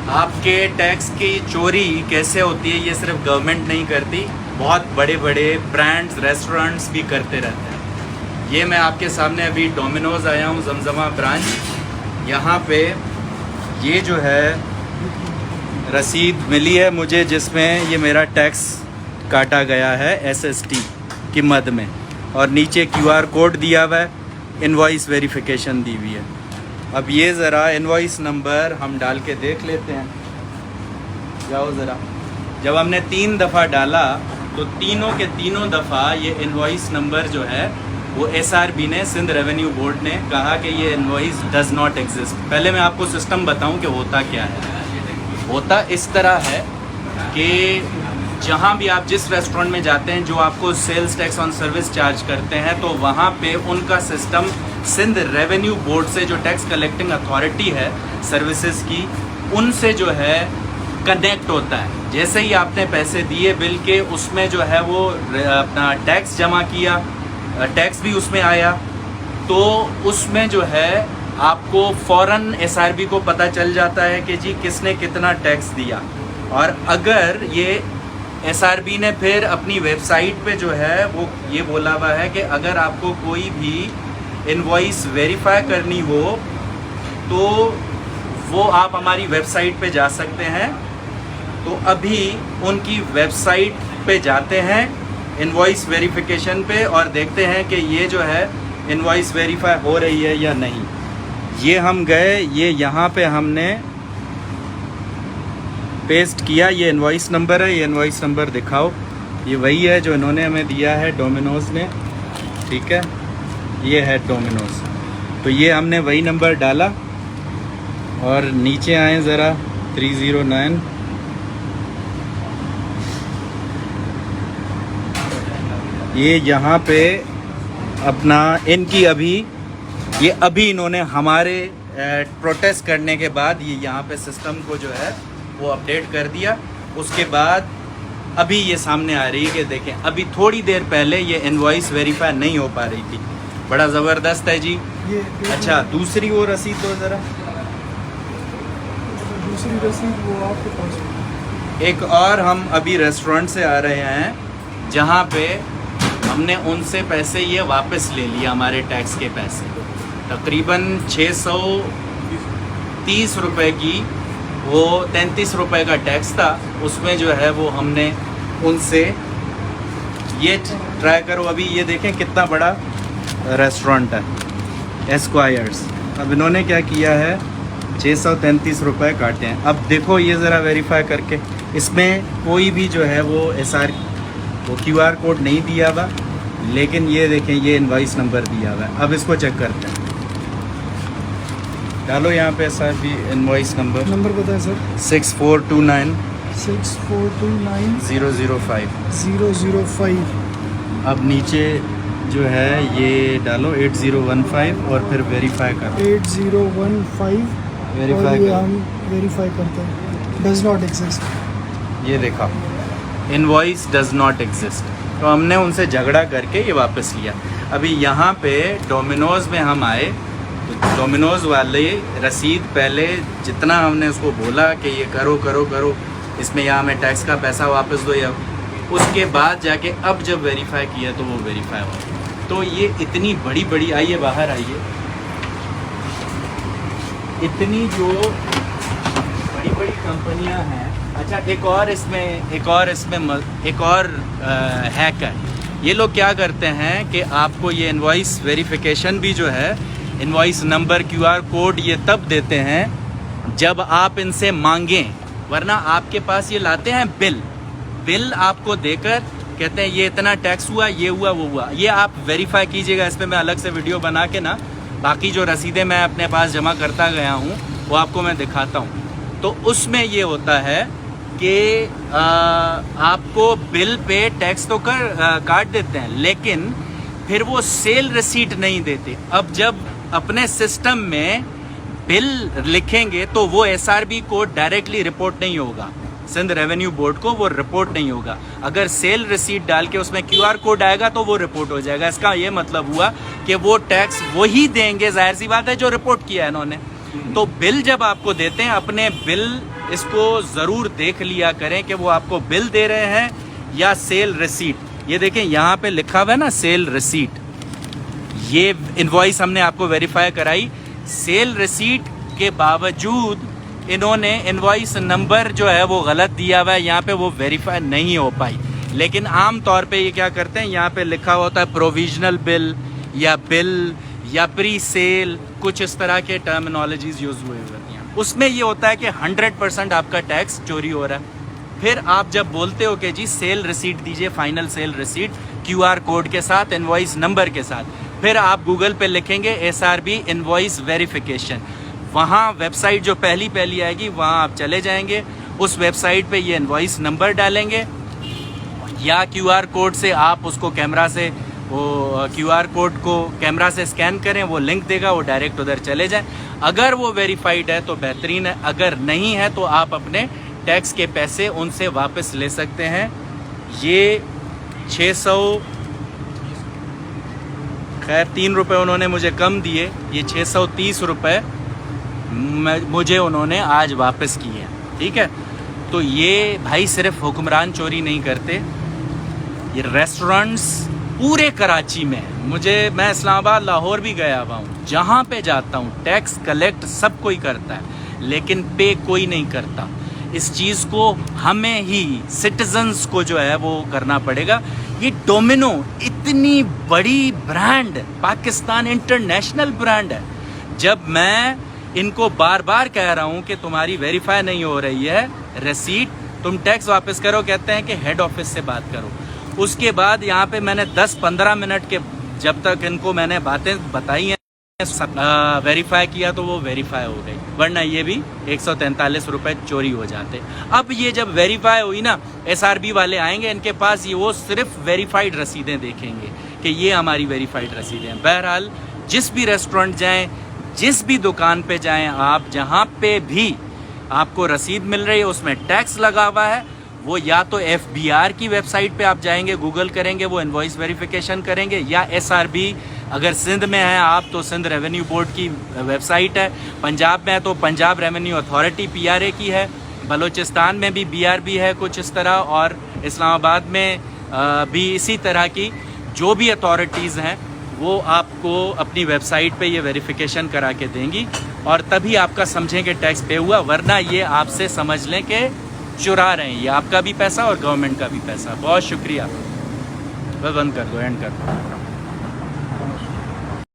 आपके टैक्स की चोरी कैसे होती है ये सिर्फ गवर्नमेंट नहीं करती, बहुत बड़े बड़े ब्रांड्स रेस्टोरेंट्स भी करते रहते हैं। ये मैं आपके सामने अभी डोमिनोज़ आया हूँ, जमजमा ब्रांच। यहाँ पे ये जो है रसीद मिली है मुझे, जिसमें ये मेरा टैक्स काटा गया है SST की मद में, और नीचे QR कोड दिया हुआ है, इनवॉइस वेरिफिकेशन दी हुई है। अब ये ज़रा इनवॉइस नंबर हम डाल के देख लेते हैं। जाओ ज़रा। जब हमने 3 दफ़ा डाला तो तीनों के तीनों दफ़ा ये इनवॉइस नंबर जो है वो SRB ने, सिंध रेवेन्यू बोर्ड ने कहा कि ये इनवॉइस डज़ नॉट एग्जिस्ट। पहले मैं आपको सिस्टम बताऊं कि होता क्या है। होता इस तरह है कि जहाँ भी आप जिस रेस्टोरेंट में जाते हैं जो आपको sales tax on service charge करते हैं, तो वहाँ पे उनका सिस्टम सिंध रेवेन्यू बोर्ड से, जो टैक्स कलेक्टिंग अथॉरिटी है सर्विसेज की, उनसे जो है कनेक्ट होता है। जैसे ही आपने पैसे दिए बिल के, उसमें जो है वो अपना टैक्स जमा किया, टैक्स भी उसमें आया, तो उसमें जो है आपको फ़ौरन SRB को पता चल जाता है कि जी किसने कितना टैक्स दिया। और अगर ये SRB ने फिर अपनी वेबसाइट पे जो है वो ये बोला हुआ है कि अगर आपको कोई भी इनवॉइस वेरीफाई करनी हो तो वो आप हमारी वेबसाइट पे जा सकते हैं। तो अभी उनकी वेबसाइट पे जाते हैं इनवॉइस वेरिफिकेशन पे, और देखते हैं कि ये जो है इनवॉइस वेरीफाई हो रही है या नहीं। ये हम गए, ये यहाँ पे हमने पेस्ट किया, ये इनवॉइस नंबर है, ये इनवॉइस नंबर दिखाओ। ये वही है जो इन्होंने हमें दिया है डोमिनोज़ ने, ठीक है, ये है डोमिनोज़। तो ये हमने वही नंबर डाला और नीचे आए ज़रा 309। ये यहाँ पे अपना इनकी अभी इन्होंने हमारे प्रोटेस्ट करने के बाद ये यहाँ पे सिस्टम को जो है वो अपडेट कर दिया। उसके बाद अभी ये सामने आ रही है कि देखें, अभी थोड़ी देर पहले ये इनवॉइस वेरीफाई नहीं हो पा रही थी। बड़ा ज़बरदस्त है जी। अच्छा, दूसरी वो रसीद दो ज़रा। दूसरी रसीद वो आपके पास। एक और हम अभी रेस्टोरेंट से आ रहे हैं जहाँ पे हमने उनसे पैसे ये वापस ले लिया, हमारे टैक्स के पैसे, तकरीबन 630 रुपए की, वो 33 रुपए का टैक्स था, उसमें जो है वो हमने उनसे ये ट्राई करो। अभी ये देखें कितना बड़ा रेस्टोरेंट है, एस्क्वायर्स। अब इन्होंने क्या किया है, 633 रुपए काटे हैं। अब देखो ये ज़रा वेरीफाई करके, इसमें कोई भी जो है वो वो QR कोड नहीं दिया हुआ, लेकिन ये देखें ये इनवॉइस नंबर दिया हुआ है। अब इसको चेक करते हैं, डालो यहाँ पे SRB इनवॉइस नंबर बताएं सर। 6429 005। अब नीचे जो है ये डालो 8015 और फिर वेरीफाई करो। 8015 वेरीफाई और ये हम वेरीफाई करते हैं, डज नॉट एग्जिस्ट। ये देखा, इनवॉइस डज नॉट एग्जिस्ट। तो हमने उनसे झगड़ा करके ये वापस लिया। अभी यहाँ पे डोमिनोज़ में हम आए तो डोमिनोज़ वाले रसीद, पहले जितना हमने उसको बोला कि ये करो करो करो, इसमें यहाँ हमें टैक्स का पैसा वापस दो, या उसके बाद जाके अब जब वेरीफाई किया तो वो वेरीफाई हुआ। तो ये इतनी बड़ी आइए बाहर आइए, इतनी जो बड़ी कंपनियां हैं। अच्छा, एक और हैक है। ये लोग क्या करते हैं कि आपको ये इनवॉइस वेरिफिकेशन भी जो है, इनवॉइस नंबर QR कोड ये तब देते हैं जब आप इनसे मांगें, वरना आपके पास ये लाते हैं बिल आपको देकर कहते हैं ये इतना टैक्स हुआ, ये हुआ, वो हुआ। ये आप वेरीफाई कीजिएगा, इस पर मैं अलग से वीडियो बना के ना बाकी जो रसीदें मैं अपने पास जमा करता गया हूँ वो आपको मैं दिखाता हूँ। तो उसमें ये होता है कि आपको बिल पे टैक्स तो काट देते हैं, लेकिन फिर वो सेल रिसीट नहीं देते। अब जब अपने सिस्टम में बिल लिखेंगे तो वो SRB को डायरेक्टली रिपोर्ट नहीं होगा, सिंध रेवेन्यू बोर्ड को वो रिपोर्ट नहीं होगा। अगर सेल रिसीट डाल के उसमें QR कोड आएगा तो वो रिपोर्ट हो जाएगा। इसका ये मतलब हुआ कि वो टैक्स वही देंगे, जाहिर सी बात है, जो रिपोर्ट किया है इन्होंने। तो बिल जब आपको देते हैं, अपने बिल इसको ज़रूर देख लिया करें कि वो आपको बिल दे रहे हैं या सेल रिसीट। ये देखें यहाँ पे लिखा हुआ है ना सेल रिसीट, ये इनवॉइस हमने आपको वेरीफाई कराई। सेल रिसीट के बावजूद इन्होंने इनवॉइस नंबर जो है वो गलत दिया हुआ है, यहाँ पे वो वेरीफाई नहीं हो पाई। लेकिन आम तौर पे ये क्या करते हैं, यहाँ पे लिखा होता है प्रोविजनल बिल या प्री सेल, कुछ इस तरह के टर्मिनोलॉजीज यूज हुए होती हैं। उसमें ये होता है कि 100% आपका टैक्स चोरी हो रहा है। फिर आप जब बोलते हो कि जी सेल रिसीट दीजिए, final sale receipt QR code के साथ, इनवॉइस नंबर के साथ, फिर आप गूगल पे लिखेंगे SRB इनवॉइस वेरिफिकेशन, वहाँ वेबसाइट जो पहली आएगी वहाँ आप चले जाएंगे, उस वेबसाइट पे ये इनवॉइस नंबर डालेंगे या QR कोड से आप उसको कैमरा से वो QR कोड को कैमरा से स्कैन करें, वो लिंक देगा, वो डायरेक्ट उधर चले जाएं। अगर वो वेरीफाइड है तो बेहतरीन है, अगर नहीं है तो आप अपने टैक्स के पैसे उनसे वापस ले सकते हैं। ये 603 रुपये उन्होंने मुझे कम दिए, ये 630 रुपये मुझे उन्होंने आज वापस किए, ठीक है। तो ये भाई सिर्फ हुक्मरान चोरी नहीं करते, ये रेस्टोरेंट्स पूरे कराची में, मैं इस्लामाबाद लाहौर भी गया हुआ हूँ, जहाँ पे जाता हूँ टैक्स कलेक्ट सब कोई करता है, लेकिन पे कोई नहीं करता। इस चीज़ को हमें ही सिटीजन्स को जो है वो करना पड़ेगा। ये डोमिनो इतनी बड़ी ब्रांड, पाकिस्तान इंटरनेशनल ब्रांड है, जब मैं इनको बार बार कह रहा हूँ कि तुम्हारी वेरीफाई नहीं हो रही है रसीट, तुम टैक्स वापस करो, कहते हैं कि हेड ऑफिस से बात करो। उसके बाद यहाँ पे मैंने 10-15 मिनट के जब तक इनको मैंने बातें बताई हैं, वेरीफाई किया तो वो वेरीफाई हो गई, वरना ये भी 143 रुपये चोरी हो जाते। अब ये जब वेरीफाई हुई ना, SRB वाले आएंगे, इनके पास ये वो सिर्फ वेरीफाइड रसीदें देखेंगे कि ये हमारी वेरीफाइड रसीदें। बहरहाल जिस भी रेस्टोरेंट जाएं, जिस भी दुकान पे जाएं आप, जहाँ पे भी आपको रसीद मिल रही है उसमें टैक्स लगा हुआ है, वो या तो FBR की वेबसाइट पे आप जाएंगे, गूगल करेंगे, वो इनवॉइस वेरिफिकेशन करेंगे, या SRB अगर सिंध में है आप तो सिंध रेवेन्यू बोर्ड की वेबसाइट है, पंजाब में है तो पंजाब रेवेन्यू अथॉरिटी PRA की है, बलूचिस्तान में भी BRB है कुछ इस तरह, और इस्लामाबाद में भी इसी तरह की जो भी अथॉरिटीज़ हैं वो आपको अपनी वेबसाइट पे ये वेरिफिकेशन करा के देंगी, और तभी आपका समझें कि टैक्स पे हुआ, वरना ये आपसे समझ लें कि चुरा रहे हैं, ये आपका भी पैसा और गवर्नमेंट का भी पैसा। बहुत शुक्रिया। बस बंद कर दो, एंड कर दो।